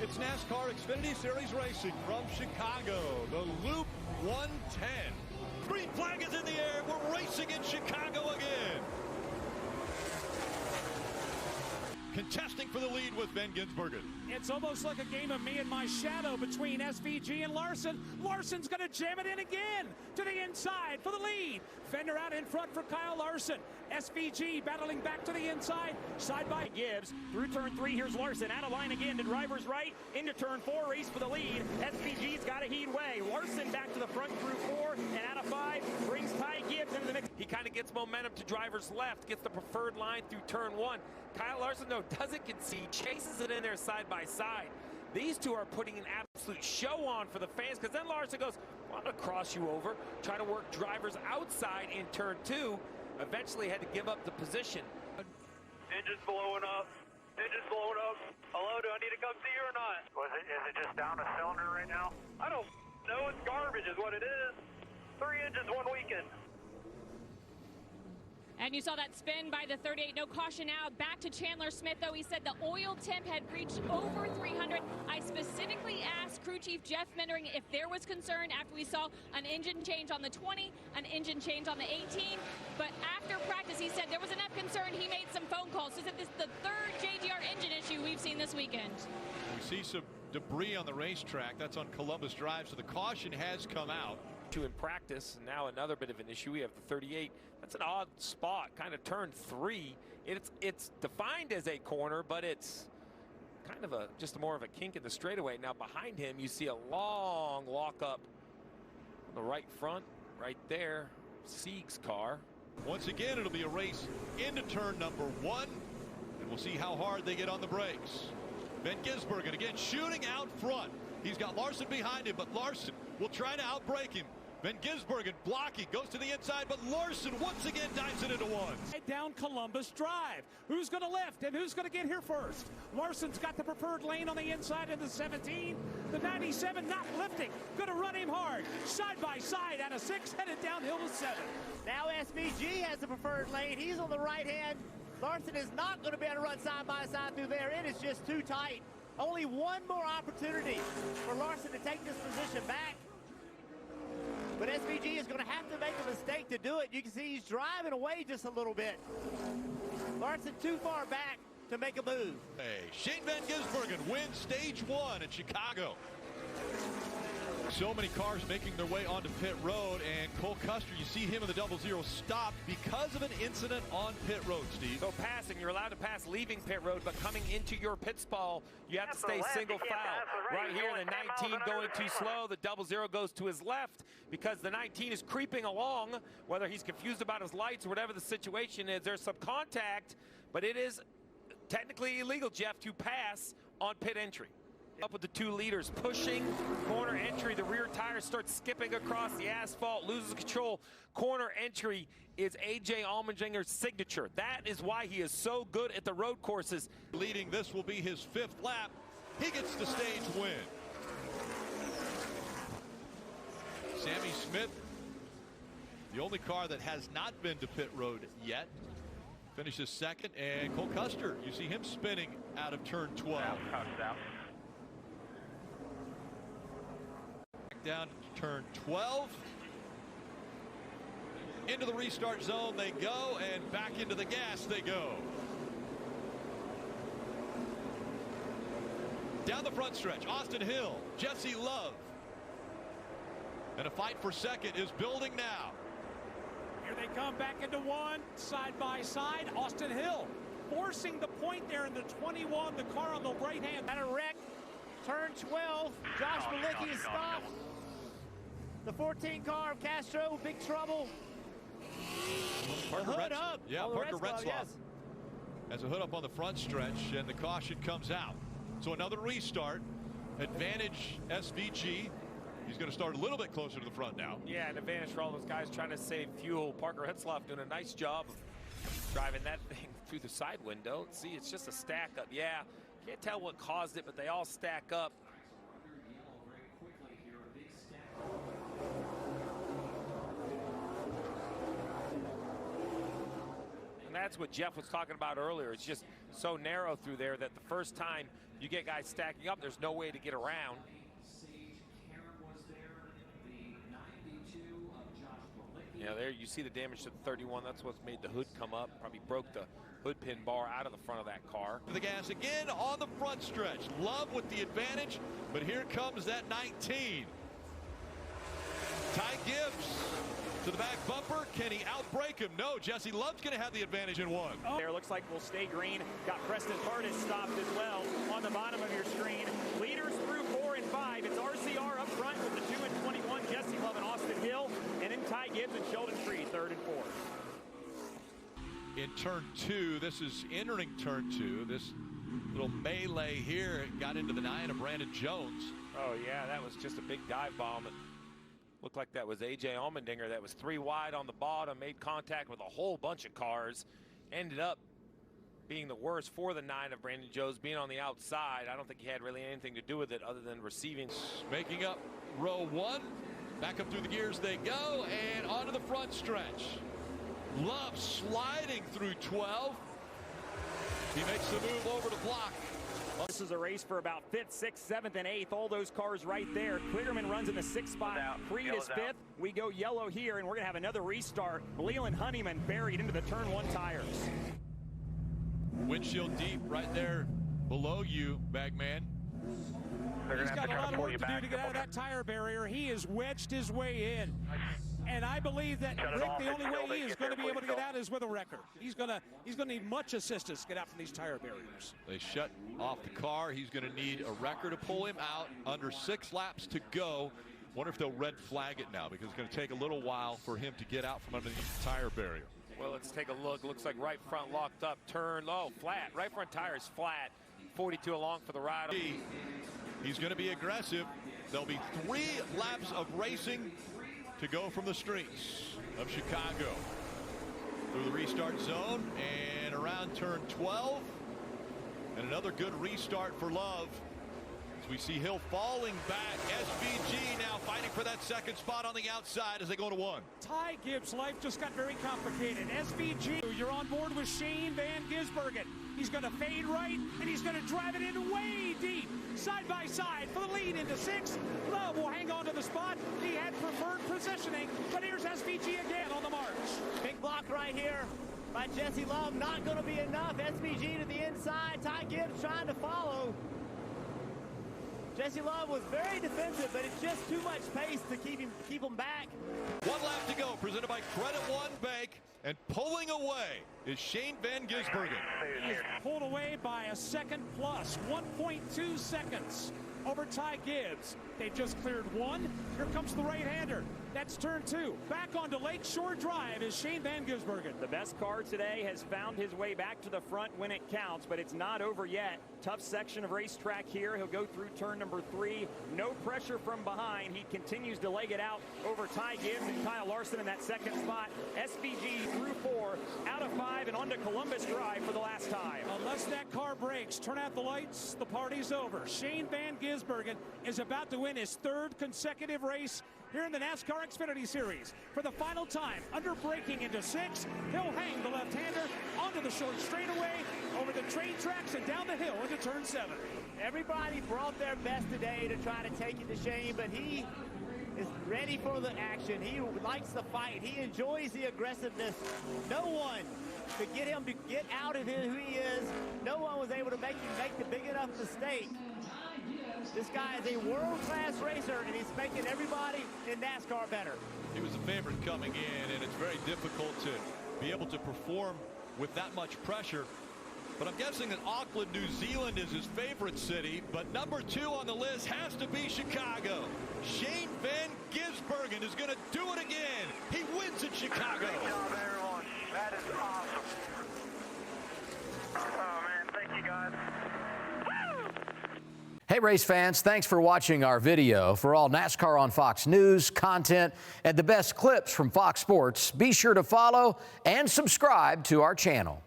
It's NASCAR Xfinity Series racing from Chicago, the Loop 110. Green flag is in the air. We're racing in Chicago again. Contesting for the lead with Ben Gisbergen. It's almost like a game of me and my shadow between SVG and Larson. Larson's going to jam it in again to the inside for the lead. Fender out in front for Kyle Larson. SVG battling back to the inside. Side by Gibbs. Through turn 3, here's Larson. Out of line again to driver's right. Into turn 4, race for the lead. SVG's got a heat way. Larson back to the front through 4 and out of 5. Brings Ty Gibbs into the mix. He kind of gets momentum to driver's left. Gets the preferred line through turn 1. Kyle Larson, though, doesn't concede. Chases it in there side by side. These two are putting an absolute show on for the fans, because then Larson goes, well, I'm going to cross you over. Try to work drivers outside in turn 2. Eventually had to give up the position. Engine's blowing up. Engine's blowing up. Hello, do I need to come see you or not? Is it just down a cylinder right now? I don't know. It's garbage is what it is. 3 engines one weekend. And you saw that spin by the 38, no caution out. Back to Chandler Smith, though. He said the oil temp had reached over 300. I specifically asked crew chief Jeff Mendering if there was concern after we saw an engine change on the 20, an engine change on the 18. But after practice, he said there was enough concern. He made some phone calls. He said this is the third JGR engine issue we've seen this weekend. We see some debris on the racetrack. That's on Columbus Drive, so the caution has come out. In practice, and now another bit of an issue. We have the 38. That's an odd spot, kind of turn 3. It's defined as a corner, but it's kind of just more of a kink in the straightaway. Now behind him, you see a long lockup on the right front, right there. Sieg's car. Once again, it'll be a race into turn number 1, and we'll see how hard they get on the brakes. Ben Gisbergen again shooting out front. He's got Larson behind him, but Larson will try to outbrake him. Ben Gisbergen blocking, goes to the inside, but Larson once again dives it into one. down Columbus Drive. Who's going to lift and who's going to get here first? Larson's got the preferred lane on the inside of the 17. The 97 not lifting. Going to run him hard. Side by side out of 6, headed downhill to 7. Now SVG has the preferred lane. He's on the right hand. Larson is not going to be able to run side by side through there. It is just too tight. Only one more opportunity for Larson to take this position back. But SVG is going to have to make a mistake to do it. You can see he's driving away just a little bit. Larson too far back to make a move. Hey, Shane Van Gisbergen wins stage 1 in Chicago. So many cars making their way onto pit road, and Cole Custer, you see him in the 00 stopped because of an incident on pit road, Steve. So passing, you're allowed to pass leaving pit road, but coming into your pit stall, you have to stay single file. Right here, the 19 going too slow, the 00 goes to his left because the 19 is creeping along, whether he's confused about his lights or whatever the situation is. There's some contact, but it is technically illegal, Jeff, to pass on pit entry. Up with the 2 leaders, pushing corner entry. The rear tire starts skipping across the asphalt, loses control. Corner entry is A.J. Allmendinger's signature. That is why he is so good at the road courses. Leading, this will be his 5th lap. He gets the stage win. Sammy Smith, the only car that has not been to pit road yet, finishes 2nd. And Cole Custer, you see him spinning out of turn 12. Down to turn 12. Into the restart zone they go, and back into the gas they go. Down the front stretch, Austin Hill, Jesse Love. And a fight for 2nd is building now. Here they come back into 1, side by side. Austin Hill forcing the point there in the 21, the car on the right hand. At a wreck, turn 12. Josh Malicki is stopped. The 14 car of Castro, big trouble. Parker hood up. Yeah, Parker Retzlaff yes. has a hood up on the front stretch, and the caution comes out. So another restart. Advantage SVG. He's going to start a little bit closer to the front now. Yeah, an advantage for all those guys trying to save fuel. Parker Retzlaff doing a nice job of driving that thing through the side window. See, it's just a stack up. Yeah, can't tell what caused it, but they all stack up. And that's what Jeff was talking about earlier. It's just so narrow through there that the first time you get guys stacking up, there's no way to get around. Yeah, there you see the damage to the 31. That's what's made the hood come up. Probably broke the hood pin bar out of the front of that car. The gas again on the front stretch. Love with the advantage, but here comes that 19. Ty Gibbs to the back bumper. Can he outbrake him? No, Jesse Love's going to have the advantage in one. Oh. There looks like we'll stay green. Got Preston Curtis stopped as well on the bottom of your screen. Leaders through 4 and 5. It's RCR up front with the 2 and 21. Jesse Love and Austin Hill. And then Ty Gibbs and Sheldon Creed, 3rd and 4th. In turn 2, this is entering turn 2. This little melee here got into the 9 of Brandon Jones. Oh, yeah, that was just a big dive bomb. It looked like that was A.J. Allmendinger. That was 3 wide on the bottom, made contact with a whole bunch of cars. Ended up being the worst for the 9 of Brandon Jones, being on the outside. I don't think he had really anything to do with it other than receiving. Making up row 1. Back up through the gears they go, and onto the front stretch. Love sliding through 12. He makes the move over to block. This is a race for about 5th, 6th, 7th, and 8th. All those cars right there. Kligerman runs in the 6th spot. Creed is 5th. We go yellow here, and we're going to have another restart. Leland Honeyman buried into the turn 1 tires. Windshield deep right there below you, Bagman. He's got a lot of work to do to get out of that tire barrier. He has wedged his way in. And I believe that Rick, the only way he is going to be able to get out is with a wrecker. He's going to need much assistance to get out from these tire barriers. They shut off the car. He's going to need a wrecker to pull him out. Under 6 laps to go. Wonder if they'll red flag it now, because it's going to take a little while for him to get out from underneath the tire barrier. Well, let's take a look. Looks like right front locked up. Turn low, flat. Right front tire is flat. 42 along for the ride. He's going to be aggressive. There'll be 3 laps of racing to go from the streets of Chicago through the restart zone and around turn 12. And another good restart for Love. As we see Hill falling back. SVG now fighting for that 2nd spot on the outside as they go to 1. Ty Gibbs' life just got very complicated. SVG, you're on board with Shane Van Gisbergen. He's going to fade right, and he's going to drive it in way deep. Side by side for the lead into 6. Love will hang on to the spot. He had preferred positioning, but here's SVG again on the march. Big block right here by Jesse Love. Not going to be enough. SVG to the inside. Ty Gibbs trying to follow. Jesse Love was very defensive, but it's just too much pace to keep him back. 1 lap to go, presented by Credit One Bank, and pulling away is Shane Van Gisbergen. He is pulled away by a second plus, 1.2 seconds over Ty Gibbs. They've just cleared 1. Here comes the right-hander. That's turn 2. Back onto Lakeshore Drive is Shane Van Gisbergen. The best car today has found his way back to the front when it counts, but it's not over yet. Tough section of racetrack here. He'll go through turn number 3. No pressure from behind. He continues to leg it out over Ty Gibbs and Kyle Larson in that 2nd spot. SVG through 4, out of 5, and onto Columbus Drive for the last time. Unless that car breaks, turn out the lights, the party's over. Shane Van Gisbergen is about to win his 3rd consecutive race here in the NASCAR Xfinity Series. For the final time, under braking into 6, he'll hang the left-hander onto the short straightaway, over the train tracks and down the hill into turn 7. Everybody brought their best today to try to take it to Shane, but he is ready for the action. He likes the fight. He enjoys the aggressiveness. No one could get him to get out of who he is. No one was able to make him make the big enough mistake. This guy is a world-class racer, and he's making everybody in NASCAR better. He was a favorite coming in, and it's very difficult to be able to perform with that much pressure. But I'm guessing that Auckland, New Zealand is his favorite city, but number 2 on the list has to be Chicago. Shane Van Gisbergen is going to do it again. He wins in Chicago. Great job, everyone. That is awesome. Oh, man, thank you, guys. Hey race fans, thanks for watching our video. For all NASCAR on Fox News, content, and the best clips from Fox Sports, be sure to follow and subscribe to our channel.